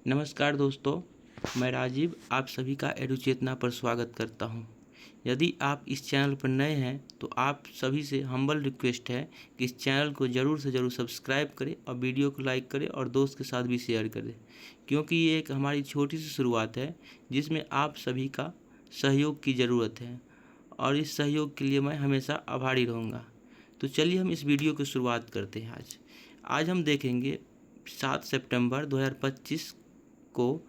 नमस्कार दोस्तों, मैं राजीव आप सभी का एडुचेतना पर स्वागत करता हूं। यदि आप इस चैनल पर नए हैं तो आप सभी से हम्बल रिक्वेस्ट है कि इस चैनल को ज़रूर से ज़रूर सब्सक्राइब करें और वीडियो को लाइक करें और दोस्त के साथ भी शेयर करें, क्योंकि ये एक हमारी छोटी सी शुरुआत है जिसमें आप सभी का सहयोग की ज़रूरत है और इस सहयोग के लिए मैं हमेशा आभारी रहूँगा। तो चलिए हम इस वीडियो की शुरुआत करते हैं। आज हम देखेंगे 7 सितंबर 2025 को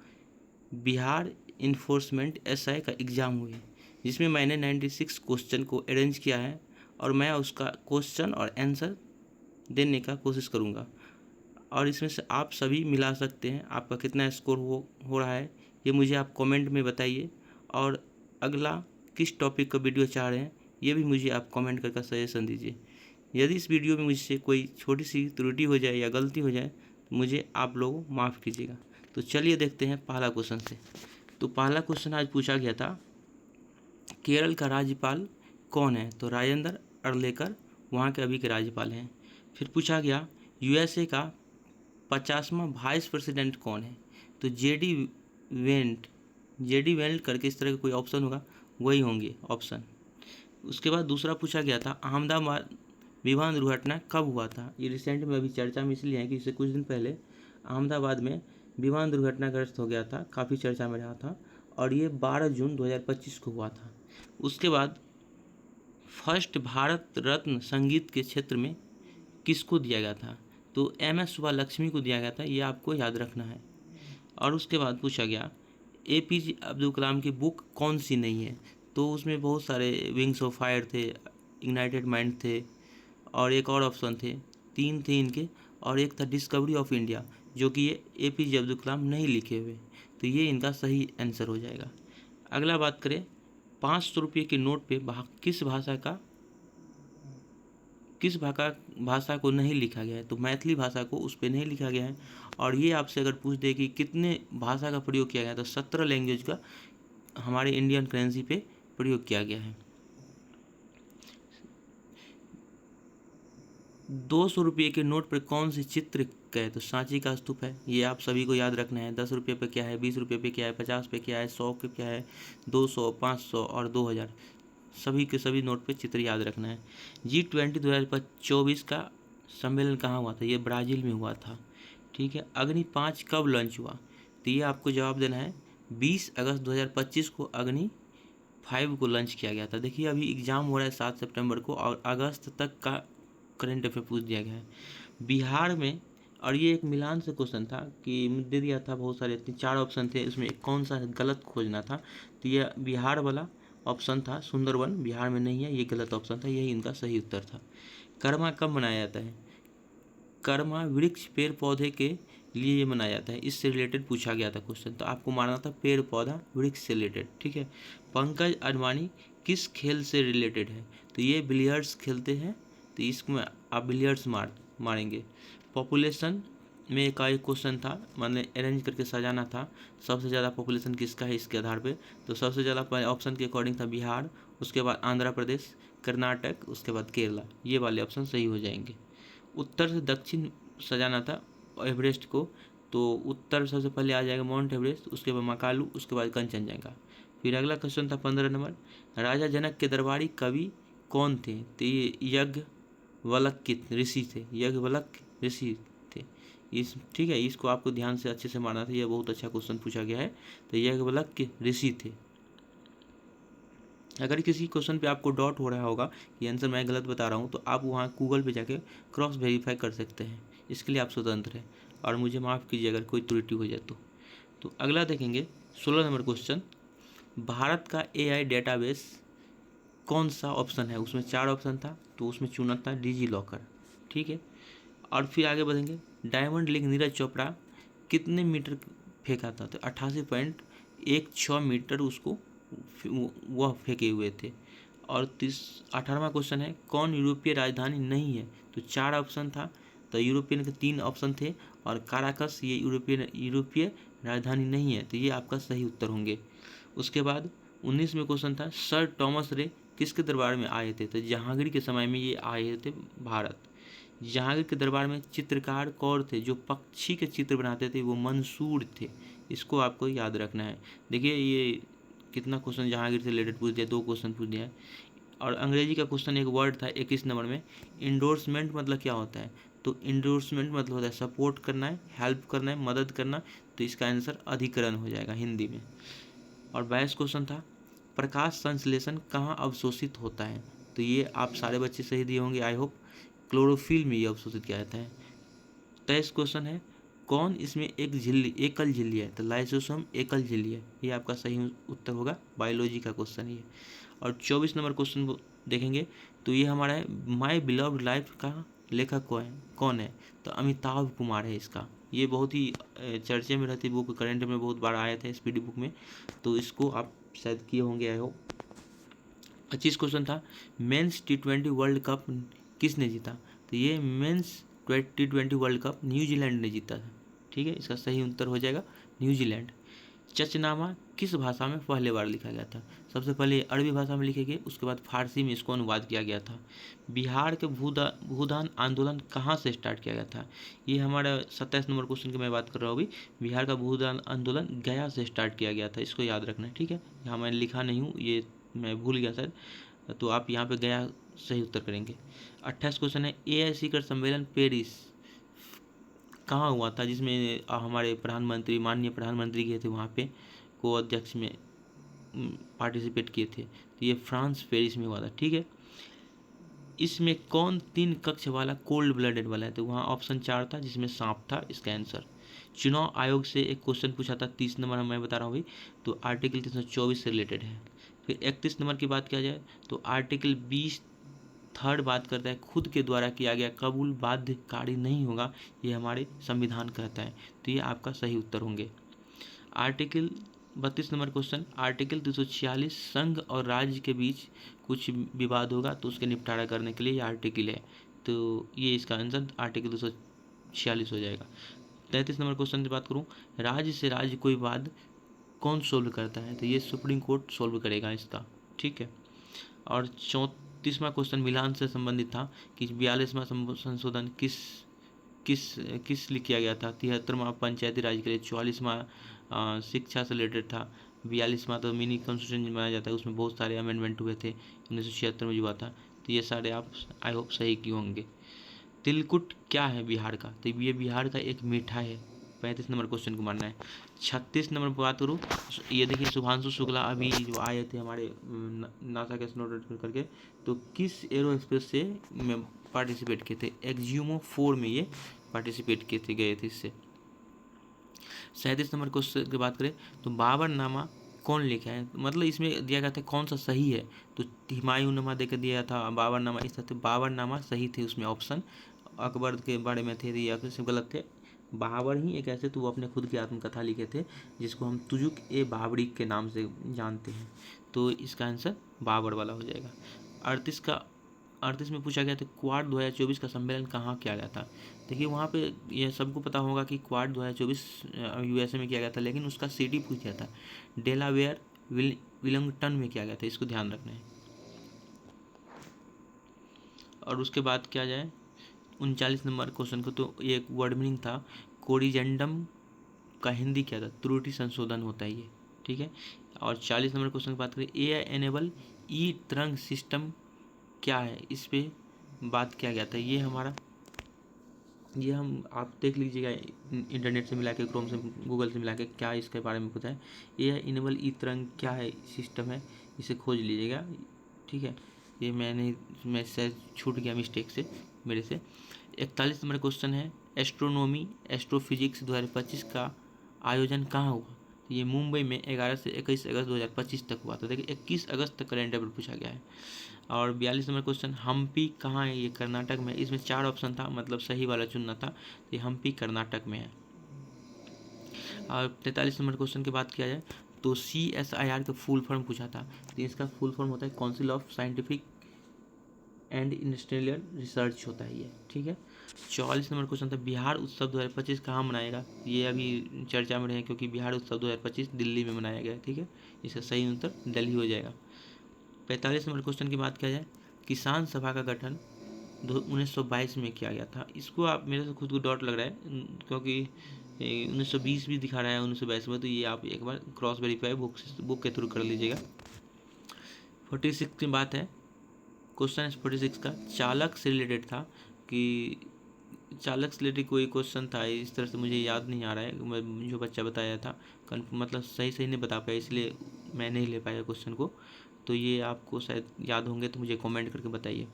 बिहार इन्फोर्समेंट एसआई का एग्ज़ाम हुई, जिसमें मैंने 96 क्वेश्चन को अरेंज किया है और मैं उसका क्वेश्चन और आंसर देने का कोशिश करूंगा और इसमें से आप सभी मिला सकते हैं। आपका कितना स्कोर हो रहा है ये मुझे आप कमेंट में बताइए, और अगला किस टॉपिक का वीडियो चाह रहे हैं ये भी मुझे आप कमेंट करके सजेशन दीजिए। यदि इस वीडियो में मुझसे कोई छोटी सी त्रुटि हो जाए या गलती हो जाए तो मुझे आप लोग माफ़ कीजिएगा। तो चलिए देखते हैं पहला क्वेश्चन से। तो पहला क्वेश्चन आज पूछा गया था, केरल का राज्यपाल कौन है? तो राजेंद्र अर्लेकर वहाँ के अभी के राज्यपाल हैं। फिर पूछा गया, यूएसए का 50वां वाइस प्रेसिडेंट कौन है? तो जेडी वेंट करके इस तरह का कोई ऑप्शन होगा, वही होंगे ऑप्शन। उसके बाद दूसरा पूछा गया था, अहमदाबाद विमान दुर्घटना कब हुआ था? ये रिसेंट में अभी चर्चा में इसलिए है कि इससे कुछ दिन पहले अहमदाबाद में विमान दुर्घटनाग्रस्त हो गया था, काफ़ी चर्चा में रहा था, और ये 12 जून 2025 को हुआ था। उसके बाद फर्स्ट भारत रत्न संगीत के क्षेत्र में किसको दिया गया था? तो एम.एस. सुब्बालक्ष्मी को दिया गया था, ये आपको याद रखना है। और उसके बाद पूछा गया, एपीजे अब्दुल कलाम की बुक कौन सी नहीं है? तो उसमें बहुत सारे विंग्स ऑफ फायर थे, इग्नाइटेड माइंड थे, और एक और ऑप्शन थे, 3 थे इनके, और एक था डिस्कवरी ऑफ इंडिया, जो कि ये एपीजे अब्दुल कलाम नहीं लिखे हुए। तो ये इनका सही आंसर हो जाएगा। अगला बात करें, 500 रुपये के नोट पे किस भाषा को नहीं लिखा गया है? तो मैथिली भाषा को उस पर नहीं लिखा गया है। और ये आपसे अगर पूछ दे कि कितने भाषा का प्रयोग किया गया, तो 17 लैंग्वेज का हमारे इंडियन करेंसी पे प्रयोग किया गया है। 200 रुपये के नोट पर कौन से चित्र का है? तो सांची का स्तूप है, ये आप सभी को याद रखना है। 10 रुपये पे क्या है, 20 रुपये पे क्या है, 50 पे क्या है, 100 पे क्या है, 200, 500 और 2000, सभी के सभी नोट पे चित्र याद रखना है। G20 2024 का सम्मेलन कहाँ हुआ था? ये ब्राज़ील में हुआ था। ठीक है। अग्नि 5 कब लॉन्च हुआ? तो ये आपको जवाब देना है, 20 अगस्त 2025 को अग्नि 5 को लॉन्च किया गया था। देखिए अभी एग्ज़ाम हो रहा है 7 सितंबर को, और अगस्त तक का करंट अफेयर पूछ दिया गया है बिहार में। और ये एक मिलान से क्वेश्चन था कि दे दिया था बहुत सारे, 4 ऑप्शन थे, उसमें कौन सा गलत खोजना था। तो ये बिहार वाला ऑप्शन था, सुंदरवन बिहार में नहीं है, ये गलत ऑप्शन था, यही इनका सही उत्तर था। कर्मा कब मनाया जाता है? कर्मा वृक्ष पेड़ पौधे के लिए ये मनाया जाता है, इससे रिलेटेड पूछा गया था क्वेश्चन, तो आपको मानना था पेड़ पौधा वृक्ष से रिलेटेड। ठीक है। पंकज अडवाणी किस खेल से रिलेटेड है? तो ये बिलियर्ड्स खेलते हैं, तो इसमें आप बिलियर्ड्स मारेंगे। पॉपुलेशन में एक क्वेश्चन था, मतलब अरेंज करके सजाना था, सबसे ज़्यादा पॉपुलेशन किसका है इसके आधार पे। तो सबसे ज़्यादा ऑप्शन के अकॉर्डिंग था बिहार, उसके बाद आंध्र प्रदेश, कर्नाटक, उसके बाद केरला, ये वाले ऑप्शन सही हो जाएंगे। उत्तर से दक्षिण सजाना था एवरेस्ट को, तो उत्तर सबसे पहले आ जाएगा माउंट एवरेस्ट, उसके बाद मकालू, उसके बाद कंचनजंगा। फिर अगला क्वेश्चन था 15 नंबर, राजा जनक के दरबारी कवि कौन थे? तो ये यज्ञवल्क के ऋषि थे, यज्ञवल्क ऋषि थे। ठीक है, इसको आपको ध्यान से अच्छे से मारना था, यह बहुत अच्छा क्वेश्चन पूछा गया है। तो यज्ञवल्क के ऋषि थे। अगर किसी क्वेश्चन पे आपको डाउट हो रहा होगा कि आंसर मैं गलत बता रहा हूँ, तो आप वहाँ गूगल पे जाके क्रॉस वेरीफाई कर सकते हैं, इसके लिए आप स्वतंत्र हैं, और मुझे माफ़ कीजिए अगर कोई त्रुटि हो जाए तो अगला देखेंगे 16 नंबर क्वेश्चन, भारत का AI डेटाबेस कौन सा ऑप्शन है? उसमें 4 ऑप्शन था, तो उसमें चुना था डिजी लॉकर। ठीक है। और फिर आगे बढ़ेंगे, डायमंड लीग नीरज चोपड़ा कितने मीटर फेंका था? तो 88.16 मीटर उसको वह फेंके हुए थे। और 18वां क्वेश्चन है, कौन यूरोपीय राजधानी नहीं है? तो 4 ऑप्शन था, तो यूरोपियन के 3 ऑप्शन थे, और काराकस ये यूरोपीय राजधानी नहीं है, तो ये आपका सही उत्तर होंगे। उसके बाद 19वें क्वेश्चन था, सर टॉमस रे किसके दरबार में आए थे? तो जहांगीर के समय में ये आए थे भारत। जहांगीर के दरबार में चित्रकार कौन थे? जो पक्षी के चित्र बनाते थे वो मंसूर थे। इसको आपको याद रखना है। देखिए ये कितना क्वेश्चन जहांगीर से रिलेटेड पूछ दिया, 2 क्वेश्चन पूछ दिया है। और अंग्रेजी का क्वेश्चन एक वर्ड था 21 नंबर में, इंडोर्समेंट मतलब क्या होता है? तो इंडोर्समेंट मतलब होता है सपोर्ट करना है, हेल्प करना है, मदद करना। तो इसका आंसर अधिकरण हो जाएगा हिंदी में। और 22 क्वेश्चन था, प्रकाश संश्लेषण कहाँ अवशोषित होता है? तो ये आप सारे बच्चे सही दिए होंगे आई होप। क्लोरोफिल में ये अवशोषित किया जाता है। 23 क्वेश्चन है, कौन इसमें एक झिल्ली एकल झिल्ली है? तो लाइसोसोम एकल झिल्ली है। ये आपका सही उत्तर होगा, बायोलॉजी का क्वेश्चन ये। और 24 नंबर क्वेश्चन देखेंगे तो ये हमारा है, माई बिलव्ड लाइफ का लेखक कौन है? तो अमिताभ कुमार है इसका। ये बहुत ही चर्चे में रहती बुक, करंट में बहुत बार आए थे स्पीडी बुक में, तो इसको आप शायद किए होंगे आई होप। 25 क्वेश्चन था, मेंस T20 वर्ल्ड कप किसने जीता? तो ये mains T20 world cup New Zealand ने जीता था। ठीक है, इसका सही उत्तर हो जाएगा न्यूजीलैंड। चचनामा किस भाषा में पहले बार लिखा गया था? सबसे पहले अरबी भाषा में लिखे गए, उसके बाद फारसी में इसको अनुवाद किया गया था। बिहार के भूदान आंदोलन कहाँ से स्टार्ट किया गया था? ये हमारा 27 नंबर क्वेश्चन की मैं बात कर रहा हूँ अभी। बिहार का भूदान आंदोलन गया से स्टार्ट किया गया था, इसको याद रखना है। ठीक है, यहाँ मैं लिखा नहीं हूँ, ये मैं भूल गया शायद, तो आप यहाँ पे गया सही उत्तर करेंगे। 28 क्वेश्चन है, AIC शिखर सम्मेलन पेरिस कहाँ हुआ था, जिसमें हमारे प्रधानमंत्री माननीय प्रधानमंत्री गए थे वहाँ पे, को अध्यक्ष में पार्टिसिपेट किए थे? तो ये फ्रांस पेरिस में हुआ था। ठीक है, इसमें कौन 3 कक्ष वाला कोल्ड ब्लडेड वाला है? तो वहाँ ऑप्शन 4 था जिसमें सांप था इसका आंसर। चुनाव आयोग से एक क्वेश्चन पूछा था 30 नंबर, मैं बता रहा हूँ अभी, तो आर्टिकल 324 से रिलेटेड है। फिर 31 नंबर की बात किया जाए तो आर्टिकल 20 थर्ड बात करता है, खुद के द्वारा किया गया कबूल बाध्यकारी नहीं होगा, ये हमारे संविधान कहता है। तो ये आपका सही उत्तर होंगे। आर्टिकल 32 नंबर क्वेश्चन, आर्टिकल 346 संघ और राज्य के बीच कुछ विवाद होगा तो उसके निपटारा करने के लिए ये आर्टिकल है, तो ये इसका आंसर आर्टिकल 246 हो जाएगा। 33 नंबर क्वेश्चन की बात करूँ, राज्य से राज्य कोई वाद कौन सोल्व करता है? तो ये सुप्रीम कोर्ट सोल्व करेगा इसका। ठीक है, और 34वां क्वेश्चन मिलान से संबंधित था कि 42वां संशोधन किस किस किस लिए किया गया था? 73वां पंचायती राज के लिए, 44वां शिक्षा से रिलेटेड था, 42वां तो मिनी कॉन्स्टिट्यूशन बनाया जाता है, उसमें बहुत सारे अमेंडमेंट हुए थे 1976 में जो हुआ था। तो ये सारे आप आई होप सही किए होंगे। तिलकुट क्या है बिहार का? तो ये बिहार का एक मिठाई है। 35 नंबर क्वेश्चन को मानना है। 36 नंबर पर बात करूँ, ये देखिए शुभांशु शुक्ला अभी जो आए थे हमारे नासा के स्नोडेट करके, तो किस एरोस्पेस से पार्टिसिपेट किए थे? एक्जियोमो 4 में ये पार्टिसिपेट किए थे, गए थे इससे। 37 नंबर क्वेश्चन की बात करें तो बाबरनामा कौन लिखा है? मतलब इसमें दिया गया था कौन सा सही है, तो हुमायूंनामा देकर दिया था, बाबरनामा इस तरह। बाबरनामा सही थे उसमें ऑप्शन, अकबर के बारे में थे, ये अक्सर गलत थे। बाबर ही एक ऐसे, तो वो अपने खुद की आत्मकथा लिखे थे जिसको हम तुजुक ए बाबरी के नाम से जानते हैं, तो इसका आंसर बाबर वाला हो जाएगा। 38 में पूछा गया था क्वाड 2024 का सम्मेलन कहाँ किया गया था? देखिए वहाँ पे यह सबको पता होगा कि क्वाड 2024 USA में किया गया था, लेकिन उसका सिटी पूछ गया था, डेलावेयर विलिंगटन में किया गया था, इसको ध्यान रखना है। और उसके बाद क्या जाए 39 नंबर क्वेश्चन को, तो एक वर्ड मीनिंग था, कोरिजेंडम का हिंदी क्या था? त्रुटि संशोधन होता है ये। ठीक है, और 40 नंबर क्वेश्चन की बात करें, AI एनेबल ई तरंग सिस्टम क्या है? इस पे बात किया गया था। ये हमारा, ये हम आप देख लीजिएगा इंटरनेट से मिला के, क्रोम से, गूगल से मिला के, क्या इसके बारे में पता है। AI इनेबल ई तरंग क्या है सिस्टम है, इसे खोज लीजिएगा। ठीक है, ये मैं शायद छूट गया मिस्टेक से मेरे से। 41 नंबर क्वेश्चन है, एस्ट्रोनॉमी एस्ट्रोफिजिक्स 2025 का आयोजन कहाँ हुआ? तो ये मुंबई में 11 से 21 अगस्त 2025 तक हुआ था। देखिए 21 अगस्त तक कैलेंडर पर पूछा गया है। और 42 नंबर क्वेश्चन, हम्पी कहाँ है? ये कर्नाटक में। इसमें 4 ऑप्शन था, मतलब सही वाला चुनना था, तो ये हम्पी कर्नाटक में है। और 43 नंबर क्वेश्चन की बात किया जाए तो CSIR का फुल फॉर्म पूछा था, तो इसका फुल फॉर्म होता है council of scientific and industrial research होता है ये। ठीक है, 44 नंबर क्वेश्चन था, बिहार उत्सव 2025 कहाँ मनाएगा? ये अभी चर्चा में रहे क्योंकि बिहार उत्सव 2025 दिल्ली में मनाया गया है। ठीक है, इसका सही उत्तर दिल्ली हो जाएगा। 45 नंबर क्वेश्चन की बात किया जाए, किसान सभा का गठन 1922 में किया गया था। इसको आप, मेरे से खुद को डाउट लग रहा है क्योंकि 1920 भी दिखा रहा है 1922 में, तो ये आप एक बार क्रॉस वेरीफाई बुक के थ्रू कर लीजिएगा। 46 की बात है, क्वेश्चन 46 का चालक से रिलेटेड था कि चालक से रिलेटेड कोई क्वेश्चन था, इस तरह से मुझे याद नहीं आ रहा है, मैं जो बच्चा बताया था मतलब सही नहीं बता पाया, इसलिए मैं नहीं ले पाया क्वेश्चन को। तो ये आपको शायद याद होंगे तो मुझे कमेंट करके बताइए।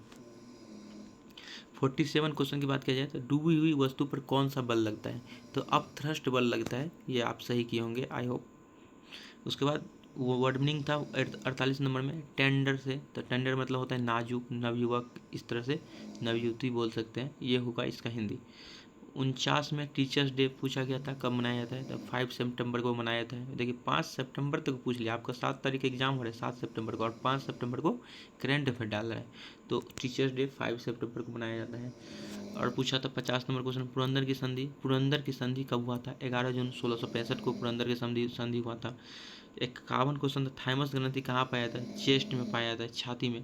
47 क्वेश्चन की बात किया जाए तो डूबी हुई वस्तु पर कौन सा बल लगता है, तो अपथ्रस्ट बल लगता है, ये आप सही किए होंगे आई होप। उसके बाद वो वर्ड मीनिंग था 48 नंबर में टेंडर से, तो टेंडर मतलब होता है नाजुक, नवयुवक, इस तरह से नवयुवती बोल सकते हैं, ये होगा इसका हिंदी। 49 में टीचर्स डे पूछा गया था, कब मनाया जाता है, तो 5 सितंबर को मनाया जाता है। देखिए 5 सितंबर तक पूछ लिया, आपका 7 तारीख एग्जाम हो रहा है 7 सितंबर को, और 5 सितंबर को करेंट अफेयर डाल रहा है, तो टीचर्स डे 5 सितंबर को मनाया जाता है। और पूछा था 50 नंबर क्वेश्चन, पुरंदर की संधि कब हुआ था, 11 जून 1665 को पुरंदर की संधि हुआ था। 51 क्वेश्चन था, थाइमस ग्रंथि कहाँ पाया था, चेस्ट में पाया था, छाती में।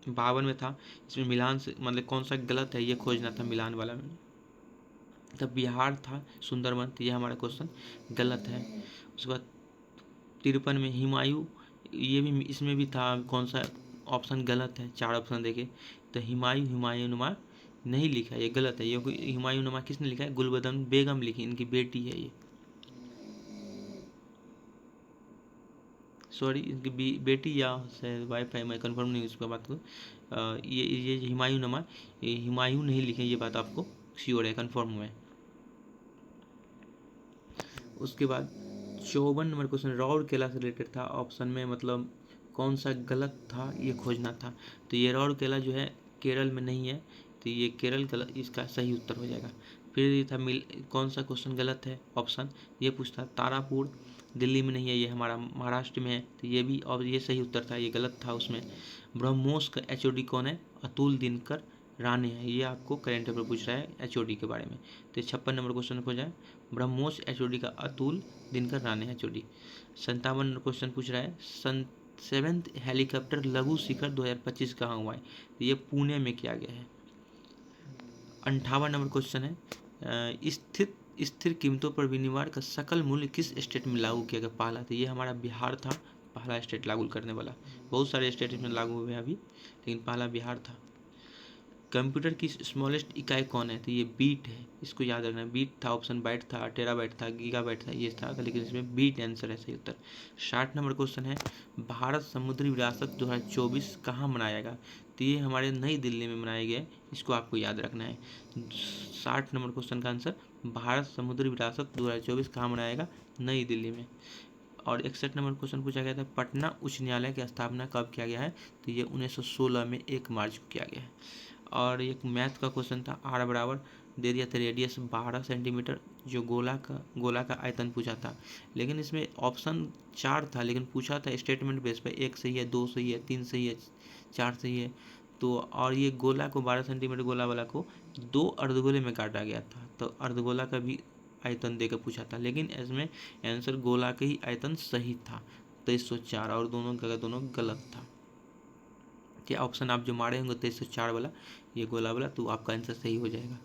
52 में था, इसमें मिलान से मतलब कौन सा गलत है ये खोजना था, मिलान वाला में। तब बिहार था सुंदरबन, तो ये हमारा क्वेश्चन गलत है। उसके बाद 53 में हुमायूं, ये भी इसमें भी था, कौन सा ऑप्शन गलत है, 4 ऑप्शन देखे तो हुमायूं नहीं लिखा, ये गलत है। ये हुमायूं किसने लिखा है, गुलबदन बेगम लिखी, इनकी बेटी है ये, सॉरी इनकी बेटी या शायद वाइफ है, मैं कंफर्म नहीं उसका बात को। ये हुमायूं नहीं लिखे, ये बात आपको श्योर है, कंफर्म हुआ है। उसके बाद 54 नंबर क्वेश्चन रौर केला से रिलेटेड था, ऑप्शन में मतलब कौन सा गलत था ये खोजना था, तो ये रौर केला जो है केरल में नहीं है, तो ये केरल गलत, इसका सही उत्तर हो जाएगा। फिर ये था कौन सा क्वेश्चन गलत है ऑप्शन, ये पूछता तारापुर दिल्ली में नहीं है, ये हमारा महाराष्ट्र में है, तो ये भी, और ये सही उत्तर था, ये गलत था उसमें। ब्रह्मोस का एचओडी कौन है, अतुल दिनकर राणे है, ये आपको करेंट अफेयर पूछ रहा है एचओडी के बारे में। तो 56 नंबर क्वेश्चन हो जाए, ब्रह्मोस एचओडी का Atul Dinkar Rane HOD. 57 number question पूछ रहा है 7th हेलीकॉप्टर लघु शिखर 2025 कहाँ हुआ है, तो ये पुणे में किया गया है। 58 नंबर क्वेश्चन है स्थिर कीमतों पर विनिमय का सकल मूल्य किस स्टेट में लागू किया गया पहला, तो ये हमारा बिहार था पहला स्टेट लागू करने वाला, बहुत सारे स्टेट में लागू हुए हैं अभी, लेकिन पहला बिहार था। कंप्यूटर की स्मॉलेस्ट इकाई कौन है, तो ये बीट है, इसको याद रखना है, बीट था, ऑप्शन बाइट था, टेराबाइट था, गीगाबाइट था, ये था, लेकिन इसमें बीट आंसर है सही उत्तर। 60 नंबर क्वेश्चन है भारत समुद्री विरासत 2024 कहाँ मनाएगा, तो ये हमारे नई दिल्ली में मनाया गया है, इसको आपको याद रखना है। 60 नंबर क्वेश्चन का आंसर भारत समुद्री विरासत 2024 कहाँ मनाएगा, नई दिल्ली में। और 61 नंबर क्वेश्चन पूछा गया था पटना उच्च न्यायालय की स्थापना कब किया गया है, तो ये 1916 में 1 मार्च को किया गया है। और एक मैथ का क्वेश्चन था आर बराबर दे दिया था रेडियस 12 सेंटीमीटर, जो गोला का आयतन पूछा था, लेकिन इसमें ऑप्शन 4 था, लेकिन पूछा था स्टेटमेंट बेस पे 1 सही है, 2 सही है, 3 सही है, 4 सही है, तो और ये गोला को 12 सेंटीमीटर गोला वाला को 2 अर्धगोले में काटा गया था, तो अर्धगोला का भी आयतन देकर पूछा था, लेकिन इसमें आंसर गोला का ही आयतन सही था 2304, और दोनों गलत था। क्या ऑप्शन आप जो मारे होंगे 2304 वाला, ये गोला वाला, तो आपका आंसर सही हो जाएगा।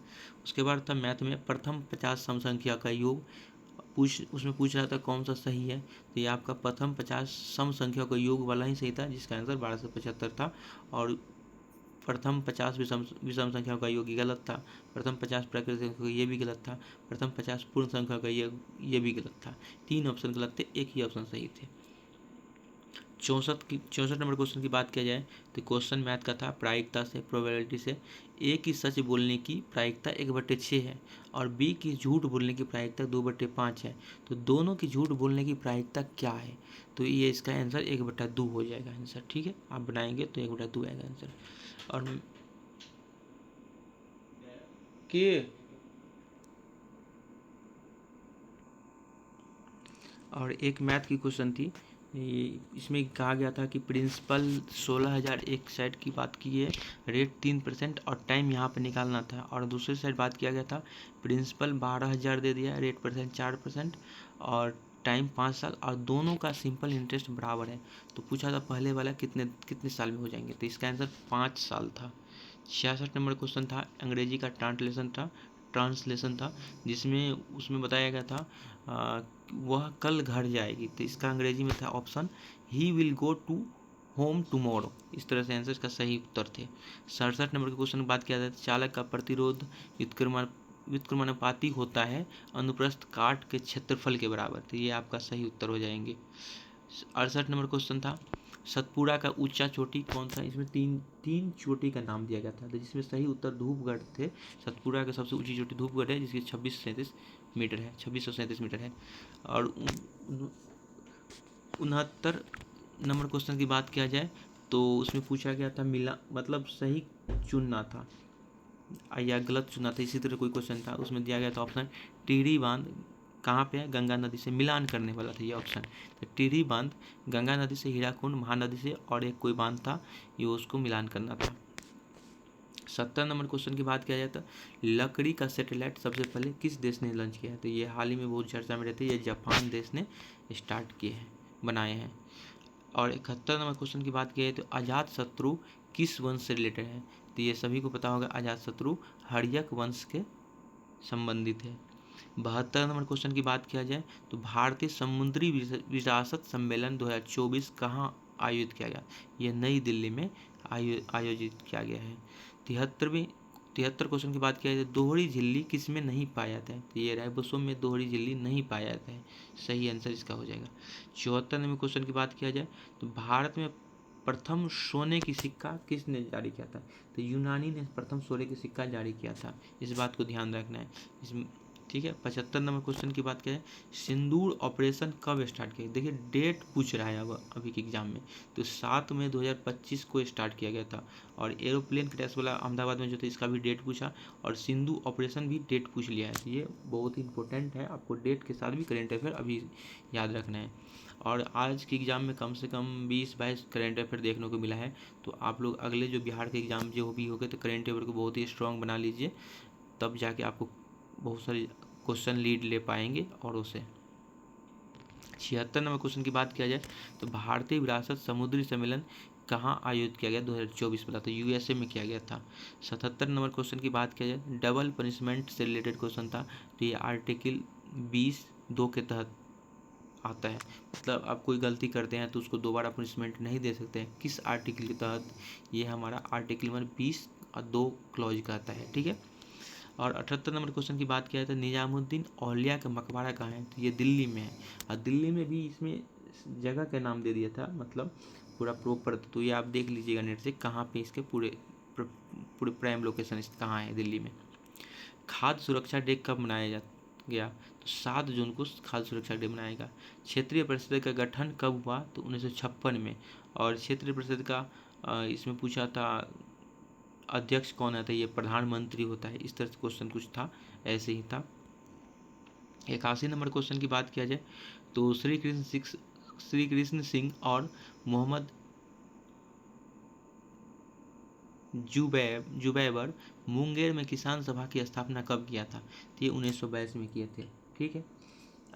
उसके बाद था मैथ में प्रथम 50 सम संख्या का योग, उसमें पूछ रहा था कौन सा सही है, तो ये आपका प्रथम 50 सम संख्या का योग वाला ही सही था, जिसका आंसर 1275 था। और प्रथम 50 विषम संख्या का योग गलत था, प्रथम 50 प्राकृतिक संख्या ये भी गलत था, प्रथम 50 पूर्ण संख्या का ये भी गलत था, 3 ऑप्शन गलत थे, एक ही ऑप्शन सही थे। 64 नंबर क्वेश्चन की बात किया जाए तो क्वेश्चन मैथ का था प्रायिकता से, प्रोबेबिलिटी से, ए की सच बोलने की प्रायिकता 1/6 है और बी की झूठ बोलने की प्रायिकता 2/5 है, तो दोनों की झूठ बोलने की प्रायिकता क्या है, तो ये इसका आंसर 1/2 हो जाएगा आंसर, ठीक है, आप बनाएंगे तो 1/2 आएगा आंसर। और एक मैथ की क्वेश्चन थी, इसमें कहा गया था कि प्रिंसिपल 16,000 एक साइड की बात की है, रेट 3% और टाइम यहाँ पे निकालना था, और दूसरी साइड बात किया गया था प्रिंसिपल 12,000 दे दिया, रेट परसेंट 4% और टाइम 5 साल, और दोनों का सिंपल इंटरेस्ट बराबर है, तो पूछा था पहले वाला कितने साल में हो जाएंगे, तो इसका आंसर 5 साल था, 66 नंबर क्वेश्चन था, अंग्रेजी का ट्रांसलेशन था जिसमें उसमें बताया गया था वह कल घर जाएगी, तो इसका अंग्रेजी में था option he will go to home tomorrow. इस तरह से आंसर इसका सही उत्तर थे। 67 नंबर के क्वेश्चन की बात किया जाए तो चालक का प्रतिरोध व्युत्क्रमानुपाती होता है अनुप्रस्थ काट के क्षेत्रफल के बराबर, तो ये आपका सही उत्तर हो जाएंगे। 68 नंबर क्वेश्चन था सतपुड़ा का ऊंचा चोटी कौन सा, इसमें तीन चोटी का नाम दिया गया था, तो जिसमें सही उत्तर धूपगढ़ थे। सतपुड़ा का सबसे ऊंची चोटी धूपगढ़ है जिसकी 2637 मीटर है, 2637 मीटर है। और 69 नंबर क्वेश्चन की बात किया जाए तो उसमें पूछा गया था मिला मतलब सही चुनना था या गलत चुना था, इसी तरह कोई क्वेश्चन था। उसमें दिया गया था ऑप्शन टिहरी बांध कहाँ पे है, गंगा नदी से मिलान करने वाला था ये ऑप्शन। तो टिहरी बांध गंगा नदी से, हीराकुंड महानदी से, और एक कोई बांध था ये उसको मिलान करना था। 70 नंबर क्वेश्चन की बात किया जाए तो लकड़ी का सैटेलाइट सबसे पहले किस देश ने लॉन्च किया है, तो ये हाल ही में बहुत चर्चा में रहती है, ये जापान देश ने स्टार्ट किए हैं, बनाए हैं। और 71 नंबर क्वेश्चन की बात की जाए तो अजात शत्रु किस वंश से रिलेटेड है, तो ये सभी को पता होगा अजात शत्रु हर्यक वंश के संबंधित है। 72 नंबर क्वेश्चन की बात किया जाए तो भारतीय समुद्री विरासत सम्मेलन 2024 कहाँ आयोजित किया गया, यह नई दिल्ली में आयोजित किया गया है। 73 क्वेश्चन की बात किया जाए दोहरी झिल्ली किस में नहीं पाया जाता है, तो ये राइबोसोम में दोहरी झिल्ली नहीं पाया जाता है, सही आंसर इसका हो जाएगा। 74 नंबर क्वेश्चन की बात किया जाए तो भारत में प्रथम सोने की सिक्का किसने जारी किया था, तो यूनानी ने प्रथम सोने की सिक्का जारी किया था, इस बात को ध्यान रखना है। ठीक है। 75 नंबर क्वेश्चन की बात करें सिंदूर ऑपरेशन कब स्टार्ट किया, देखिए डेट पूछ रहा है अब अभी के एग्जाम में, तो 7 मई 2025 को स्टार्ट किया गया था। और एरोप्लेन क्रैश वाला अहमदाबाद में जो था इसका भी डेट पूछा, और सिंधु ऑपरेशन भी डेट पूछ लिया है, तो ये बहुत ही इंपॉर्टेंट है, आपको डेट के साथ भी करेंट अफेयर अभी याद रखना है। और आज के एग्ज़ाम में कम से कम 20-22 करेंट अफेयर देखने को मिला है, तो आप लोग अगले जो बिहार के एग्ज़ाम जो भी होंगे तो करेंट अफेयर को बहुत ही स्ट्रॉन्ग बना लीजिए, तब जाके आपको बहुत सारे क्वेश्चन लीड ले पाएंगे। और उसे 76 नंबर क्वेश्चन की बात किया जाए तो भारतीय विरासत समुद्री सम्मेलन कहाँ आयोजित किया गया 2024 में, तो यूएसए में किया गया था। 77 नंबर क्वेश्चन की बात किया जाए डबल पनिशमेंट से रिलेटेड क्वेश्चन था, तो ये आर्टिकल 20(2) के तहत आता है, मतलब आप कोई गलती करते हैं तो उसको दोबारा पनिशमेंट नहीं दे सकते हैं, किस आर्टिकल के तहत, ये हमारा आर्टिकल नंबर 20(2) क्लॉज का आता है। ठीक है। और 78 नंबर क्वेश्चन की बात किया जाए तो निजामुद्दीन औलिया का मकबरा कहाँ है, तो ये दिल्ली में है, और दिल्ली में भी इसमें जगह का नाम दे दिया था, मतलब पूरा प्रॉपर, तो ये आप देख लीजिएगा नेट से कहाँ पे इसके पूरे प्राइम लोकेशन कहाँ है दिल्ली में। खाद्य सुरक्षा डे कब मनाया गया, तो 7 जून को खाद्य सुरक्षा डे मनाएगा। क्षेत्रीय परिषद का गठन कब हुआ, तो 1956 में। और क्षेत्रीय परिषद का इसमें पूछा था अध्यक्ष कौन है, तो ये प्रधानमंत्री होता है, इस तरह से क्वेश्चन कुछ था, ऐसे ही था। 81 नंबर क्वेश्चन की बात किया जाए तो श्री कृष्ण सिंह और मोहम्मद जुबैर मुंगेर में किसान सभा की स्थापना कब किया था, तो ये 1922 में किए थे। ठीक है।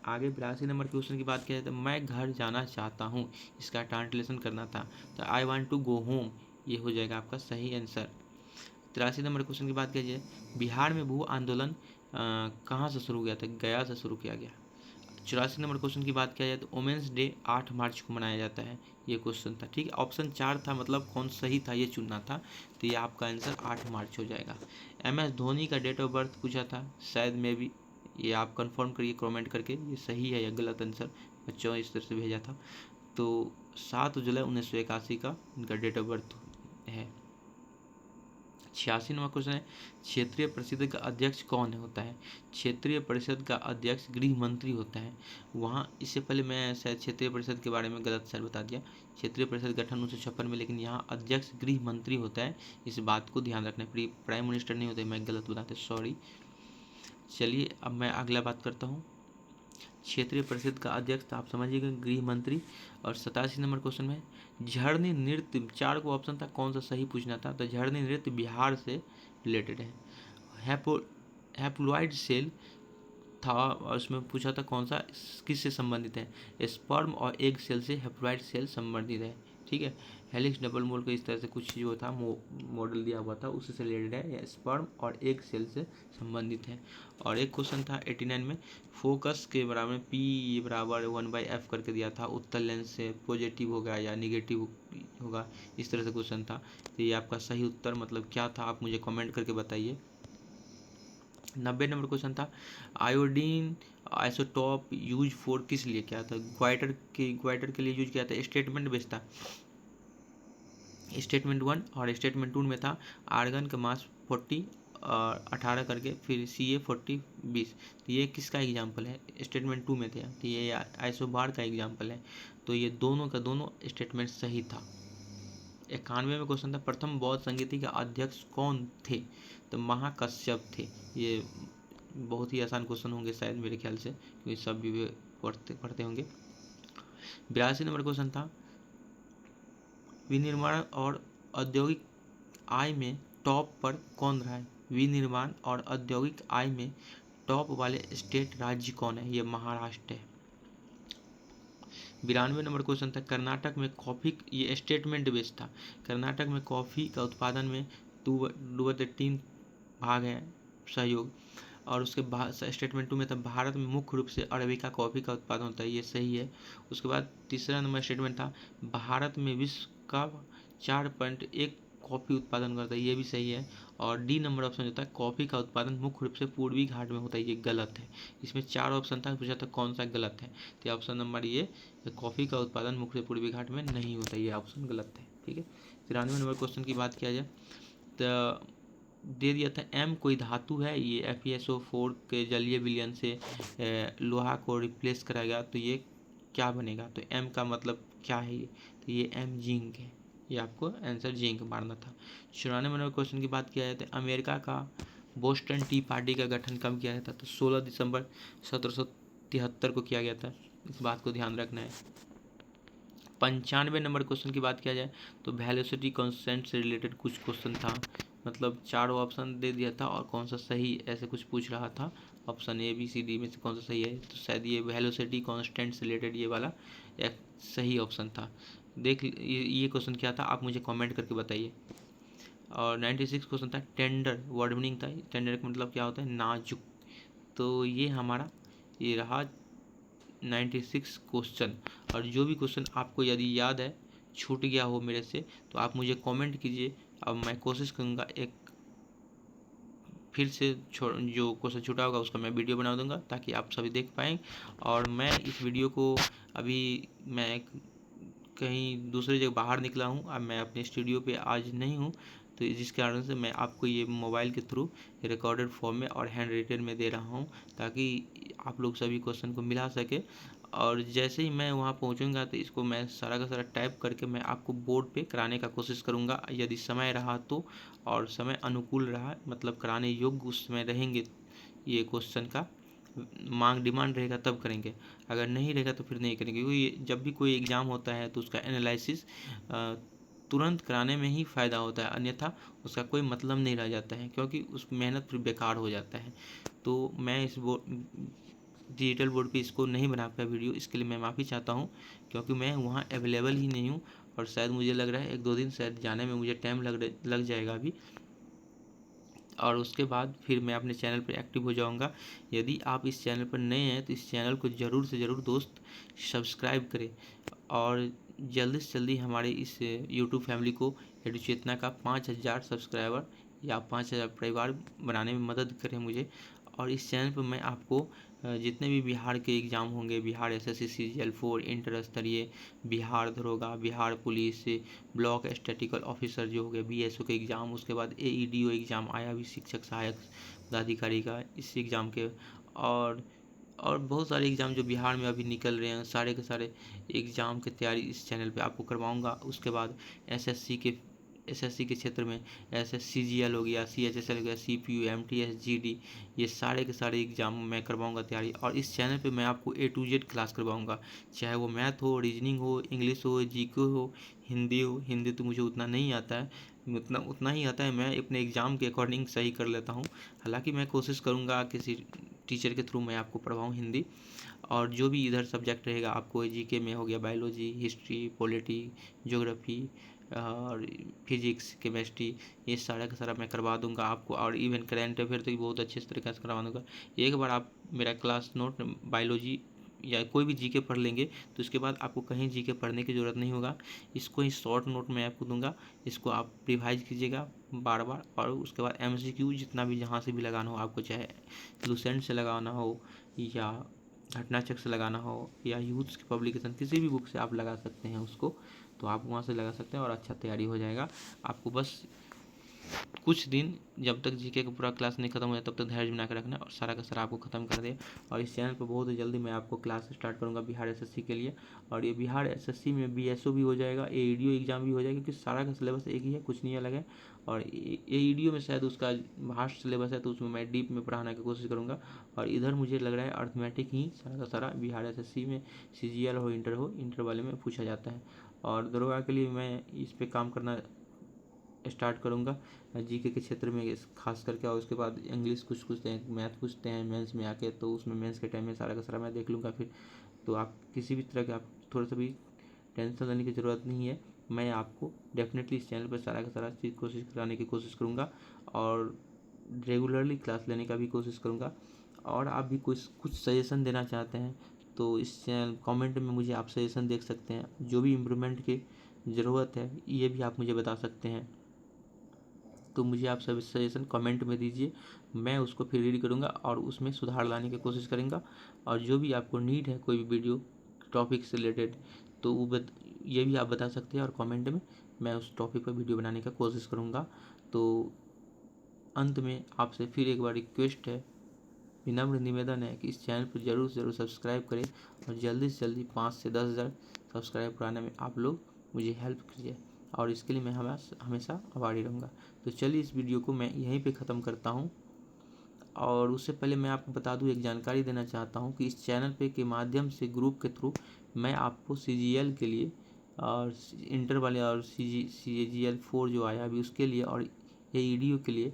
आगे 82 नंबर क्वेश्चन की बात किया जाए तो मैं घर जाना चाहता हूँ, इसका ट्रांसलेशन करना था, तो I want to go home, ये हो जाएगा आपका सही आंसर। 83 नंबर क्वेश्चन की बात किया जाए बिहार में भू आंदोलन कहाँ से शुरू किया था, गया से शुरू किया गया। 84 नंबर क्वेश्चन की बात किया जाए तो वुमेंस डे 8 मार्च को मनाया जाता है, ये क्वेश्चन था। ठीक है। ऑप्शन 4 था, मतलब कौन सही था ये चुनना था, तो ये आपका आंसर 8 मार्च हो जाएगा। MS धोनी का डेट ऑफ बर्थ पूछा था, शायद में भी, ये आप कंफर्म करिए कमेंट करके, ये सही है या गलत आंसर, बच्चों इस तरह से भेजा था, तो 7 जुलाई 1981 का इनका डेट ऑफ बर्थ है। 86 नंबर क्वेश्चन है क्षेत्रीय परिषद का अध्यक्ष कौन होता है, क्षेत्रीय परिषद का अध्यक्ष गृह मंत्री होता है। वहाँ इससे पहले मैं शायद क्षेत्रीय परिषद के बारे में गलत सर बता दिया, क्षेत्रीय परिषद गठन 1956 में, लेकिन यहाँ अध्यक्ष गृह मंत्री होता है, इस बात को ध्यान रखना है, प्राइम मिनिस्टर नहीं होते, मैं गलत बताते, सॉरी। चलिए अब मैं अगला बात करता हूँ, क्षेत्रीय परिषद का अध्यक्ष आप समझिएगा गृह मंत्री। और 87 नंबर क्वेश्चन में झरनी नृत्य, 4 को ऑप्शन था, कौन सा सही पूछना था, तो झरनी नृत्य बिहार से रिलेटेड है। हैप्लॉइड सेल था, और उसमें पूछा था कौन सा किससे संबंधित है, स्पर्म और एग सेल से हैप्लॉइड सेल संबंधित है, ठीक है। हेलिक्स डबल मोल का इस तरह से कुछ जो था मॉडल दिया हुआ था, उससे रिलेटेड है, या स्पर्म और एग सेल से संबंधित है। और एक क्वेश्चन था 89 में, फोकस के बराबर में P बराबर 1/f करके दिया था, उत्तल लेंस से पॉजिटिव होगा या निगेटिव होगा, इस तरह से क्वेश्चन था। तो ये आपका सही उत्तर मतलब क्या था, आप मुझे कमेंट करके बताइए। 90 नंबर क्वेश्चन था, आयोडीन आइसोटोप यूज फॉर किस लिए क्या था, ग्वाइटर के लिए यूज किया था, स्टेटमेंट बेस्ड था। स्टेटमेंट 1 और स्टेटमेंट 2 में था आर्गन का मास 40 और 18 करके, फिर Ca 40 20। तो ये किसका एग्जाम्पल है, स्टेटमेंट 2 में थे, तो ये आइसोबार का एग्जाम्पल है। तो ये दोनों का दोनों स्टेटमेंट सही था। 91 में क्वेश्चन था, प्रथम बौद्ध संगीति के अध्यक्ष कौन थे, तो महाकश्यप थे। ये बहुत ही आसान क्वेश्चन होंगे शायद मेरे ख्याल से, क्योंकि सब भी पढ़ते होंगे। 82 नंबर क्वेश्चन था, विनिर्माण और औद्योगिक आय में टॉप पर कौन रहा है, विनिर्माण और औद्योगिक आय में टॉप वाले स्टेट राज्य कौन है, ये महाराष्ट्र है। 92 नंबर क्वेश्चन था, कर्नाटक में कॉफ़ी, ये स्टेटमेंट बेस्ड था, कर्नाटक में कॉफ़ी का उत्पादन में 2/3 भाग है सहयोग। और उसके बाद स्टेटमेंट 2 में था, भारत में मुख्य रूप से अरेबिका कॉफ़ी का उत्पादन होता है, ये सही है। उसके बाद तीसरा नंबर स्टेटमेंट था, भारत में विश्व का 4.1 कॉफ़ी उत्पादन करता है, ये भी सही है। और डी नंबर ऑप्शन जो था, कॉफ़ी का उत्पादन मुख्य रूप से पूर्वी घाट में होता है, ये गलत है। इसमें 4 ऑप्शन था, पूछा था कौन सा गलत है, तो ऑप्शन नंबर ये, कॉफ़ी का उत्पादन मुख्य पूर्वी घाट में नहीं होता, ये ऑप्शन गलत है। ठीक है। 93 नंबर क्वेश्चन की बात किया जाए तो दे दिया था, एम कोई धातु है, ये FeSO4 के जलीय विलयन से लोहा को रिप्लेस कराएगा, तो ये क्या बनेगा, तो एम का मतलब क्या है ये, तो ये एम जिंक है, ये आपको आंसर जिंक मारना था। 94 नंबर क्वेश्चन की बात किया जाए तो अमेरिका का बोस्टन टी पार्टी का गठन कब किया गया था, तो 16 दिसंबर 1773 को किया गया था, इस बात को ध्यान रखना है। 95 नंबर क्वेश्चन की बात किया जाए तो वेलोसिटी कांस्टेंट से रिलेटेड कुछ क्वेश्चन था, मतलब 4 ऑप्शन दे दिया था और कौन सा सही ऐसे कुछ पूछ रहा था, ऑप्शन ABCD में से कौन सा सही है, तो शायद ये वेलोसिटी कांस्टेंट से रिलेटेड ये वाला एक सही ऑप्शन था। देख ये क्वेश्चन क्या था, आप मुझे कमेंट करके बताइए। और 96 क्वेश्चन था, टेंडर वर्ड मीनिंग था, टेंडर का मतलब क्या होता है, नाजुक। तो ये हमारा ये रहा 96 क्वेश्चन। और जो भी क्वेश्चन आपको यदि याद है, छूट गया हो मेरे से, तो आप मुझे कमेंट कीजिए। अब मैं कोशिश करूँगा एक फिर से जो क्वेश्चन छूटा होगा उसका मैं वीडियो बना दूंगा, ताकि आप सभी देख पाएँ। और मैं इस वीडियो को अभी मैं कहीं दूसरी जगह बाहर निकला हूँ, अब मैं अपने स्टूडियो पे आज नहीं हूँ, तो जिस कारण से मैं आपको ये मोबाइल के थ्रू रिकॉर्डेड फॉर्म में और हैंड रिटन में दे रहा हूँ, ताकि आप लोग सभी क्वेश्चन को मिला सके। और जैसे ही मैं वहाँ पहुँचूँगा तो इसको मैं सारा का सारा टाइप करके मैं आपको बोर्ड पे कराने का कोशिश करूँगा, यदि समय रहा तो, और समय अनुकूल रहा मतलब कराने योग्य उस समय रहेंगे, ये क्वेश्चन का मांग डिमांड रहेगा तब करेंगे, अगर नहीं रहेगा तो फिर नहीं करेंगे। क्योंकि जब भी कोई एग्ज़ाम होता है तो उसका एनालिसिस तुरंत कराने में ही फ़ायदा होता है, अन्यथा उसका कोई मतलब नहीं रह जाता है, क्योंकि उस मेहनत फिर बेकार हो जाता है। तो मैं इस डिजिटल बोर्ड पे इसको नहीं बना पाया वीडियो, इसके लिए मैं माफ़ी चाहता हूँ, क्योंकि मैं वहाँ अवेलेबल ही नहीं हूँ, और शायद मुझे लग रहा है 1-2 दिन शायद जाने में मुझे टाइम लग जाएगा अभी, और उसके बाद फिर मैं अपने चैनल पर एक्टिव हो जाऊंगा। यदि आप इस चैनल पर नए हैं तो इस चैनल को ज़रूर से ज़रूर दोस्त सब्सक्राइब करें, और जल्दी से जल्दी हमारे इस यूट्यूब फैमिली को एडुचेतना का 5000 सब्सक्राइबर या 5000 परिवार बनाने में मदद करें मुझे। और इस चैनल पर मैं आपको जितने भी बिहार के एग्ज़ाम होंगे, बिहार SSC CGL 4 इंटर स्तरीय, बिहार दरोगा, Bihar police, block statistical officer जो हो गया BSO के एग्ज़ाम, उसके बाद AEDO एग्ज़ाम आया भी, शिक्षक सहायक पदाधिकारी का, इस एग्ज़ाम के, और बहुत सारे एग्ज़ाम जो बिहार में अभी निकल रहे हैं, सारे के सारे एग्ज़ाम की तैयारी इस चैनल पे आपको करवाऊंगा। उसके बाद SSC के क्षेत्र में CGL हो गया, CHSL हो गया, CPU MTS GD, ये सारे के सारे एग्ज़ाम मैं करवाऊंगा तैयारी। और इस चैनल पे मैं आपको A to Z क्लास करवाऊंगा, चाहे वो मैथ हो, रीजनिंग हो, इंग्लिश हो, GK हो, हिंदी हो। हिंदी तो मुझे उतना नहीं आता है, उतना उतना ही आता है, मैं अपने एग्ज़ाम के अकॉर्डिंग सही कर लेता हूँ। हालांकि मैं कोशिश करूँगा किसी टीचर के थ्रू मैं आपको पढ़वाऊँ हिंदी, और जो भी इधर सब्जेक्ट रहेगा आपको, जीके में हो गया बायोलॉजी, हिस्ट्री, पॉलिटी, ज्योग्राफी और फिजिक्स, केमिस्ट्री, ये सारा का सारा मैं करवा दूंगा आपको। और इवन करेंट अफेयर तो बहुत अच्छे तरीके से करवा दूंगा। एक बार आप मेरा क्लास नोट बायोलॉजी या कोई भी जीके पढ़ लेंगे तो उसके बाद आपको कहीं जीके पढ़ने की ज़रूरत नहीं होगा। इसको ही शॉर्ट नोट मैं आपको दूंगा, इसको आप रिवाइज कीजिएगा बार बार, और उसके बाद MCQ जितना भी जहाँ से भी लगाना हो आपको, चाहे लुसेंट से लगाना हो या घटनाचक्र से लगाना हो या यूथ्स की पब्लिकेशन, किसी भी बुक से आप लगा सकते हैं उसको, तो आप वहाँ से लगा सकते हैं और अच्छा तैयारी हो जाएगा। आपको बस कुछ दिन जब तक जीके का पूरा क्लास नहीं खत्म हो जाए तब तक धैर्य बना के रखना, और सारा का सारा आपको खत्म कर दे। और इस चैनल पर बहुत ही जल्दी मैं आपको क्लास स्टार्ट करूंगा बिहार SSC के लिए, और ये बिहार SSC में BSO भी हो जाएगा, AEDO एग्जाम भी हो जाएगा, क्योंकि सारा का सिलेबस एक ही है, कुछ नहीं अलग है। और AEDO में शायद उसका वास्ट सिलेबस है, तो उसमें मैं डीप में पढ़ाने की कोशिश करूँगा। और इधर मुझे लग रहा है अर्थमेटिक ही सारा का सारा बिहार SSC में CGL हो, इंटर वाले में पूछा जाता है। और दरोगा के लिए मैं इस पर काम करना स्टार्ट करूँगा जीके के क्षेत्र में खास करके। और उसके बाद इंग्लिश कुछ पूछते हैं, मैथ पूछते हैं मेंस में आके, तो उसमें मेंस के टाइम में सारा का सारा मैं देख लूँगा फिर। तो आप किसी भी तरह के आप थोड़ा सा भी टेंशन लेने की ज़रूरत नहीं है, मैं आपको डेफिनेटली इस चैनल पर सारा का सारा चीज़ कोशिश कराने की कोशिश करूँगा, और रेगुलरली क्लास लेने का भी कोशिश करूँगा। और आप भी कुछ सजेशन देना चाहते हैं तो इस चैनल कमेंट में मुझे आप सजेशन देख सकते हैं, जो भी इम्प्रूवमेंट की ज़रूरत है ये भी आप मुझे बता सकते हैं। तो मुझे आप सभी सजेशन कमेंट में दीजिए, मैं उसको फिर रीड करूँगा और उसमें सुधार लाने की कोशिश करूँगा। और जो भी आपको नीड है कोई भी वीडियो टॉपिक से रिलेटेड, तो वो ये भी आप बता सकते हैं, और कमेंट में मैं उस टॉपिक पर वीडियो बनाने का कोशिश करूँगा। तो अंत में आपसे फिर एक बार रिक्वेस्ट है, विनम्र निवेदन है कि इस चैनल पर ज़रूर से ज़रूर सब्सक्राइब करें, और जल्दी से जल्दी 5 से 10 हज़ार सब्सक्राइब कराने में आप लोग मुझे हेल्प कीजिए, और इसके लिए मैं हमेशा आभारी रहूँगा। तो चलिए इस वीडियो को मैं यहीं पे ख़त्म करता हूँ। और उससे पहले मैं आपको बता दूँ, एक जानकारी देना चाहता हूँ कि इस चैनल पे के माध्यम से ग्रुप के थ्रू मैं आपको CGL के लिए और इंटर वाले और CGL 4 जो आया अभी उसके लिए, और AEDO के लिए,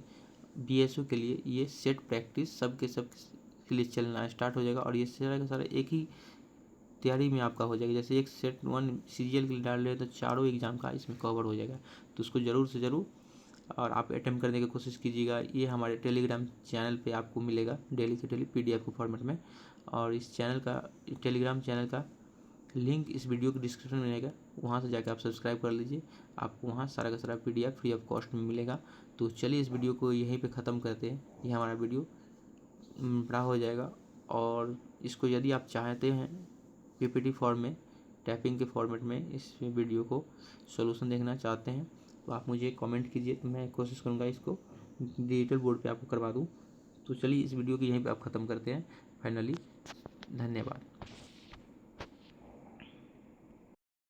BSO के लिए, ये सेट प्रैक्टिस सब के लिए चलना स्टार्ट हो जाएगा। और ये सारा का सारा एक ही तैयारी में आपका हो जाएगा। जैसे एक सेट 1 CGL के लिए डाल रहे तो चारों एग्जाम का इसमें कवर हो जाएगा। तो उसको ज़रूर से ज़रूर और आप अटेम्प्ट करने की कोशिश कीजिएगा। ये हमारे टेलीग्राम चैनल पे आपको मिलेगा डेली के डेली PDF के फॉर्मेट में, और इस चैनल का, टेलीग्राम चैनल का लिंक इस वीडियो के डिस्क्रिप्शन में रहेगा, वहाँ से जाकर आप सब्सक्राइब कर लीजिए, आपको वहाँ सारा का सारा PDF फ्री ऑफ कॉस्ट में मिलेगा। तो चलिए इस वीडियो को यहीं पे ख़त्म करते हैं, ये हमारा वीडियो बड़ा हो जाएगा। और इसको यदि आप चाहते हैं PPT फॉर्म में, टाइपिंग के फॉर्मेट में इस वीडियो को सोल्यूशन देखना चाहते हैं, तो आप मुझे कमेंट कीजिए, तो मैं कोशिश करूँगा इसको डिजिटल बोर्ड पे आपको करवा दूँ। तो चलिए इस वीडियो की यहीं पे आप ख़त्म करते हैं फाइनली। धन्यवाद।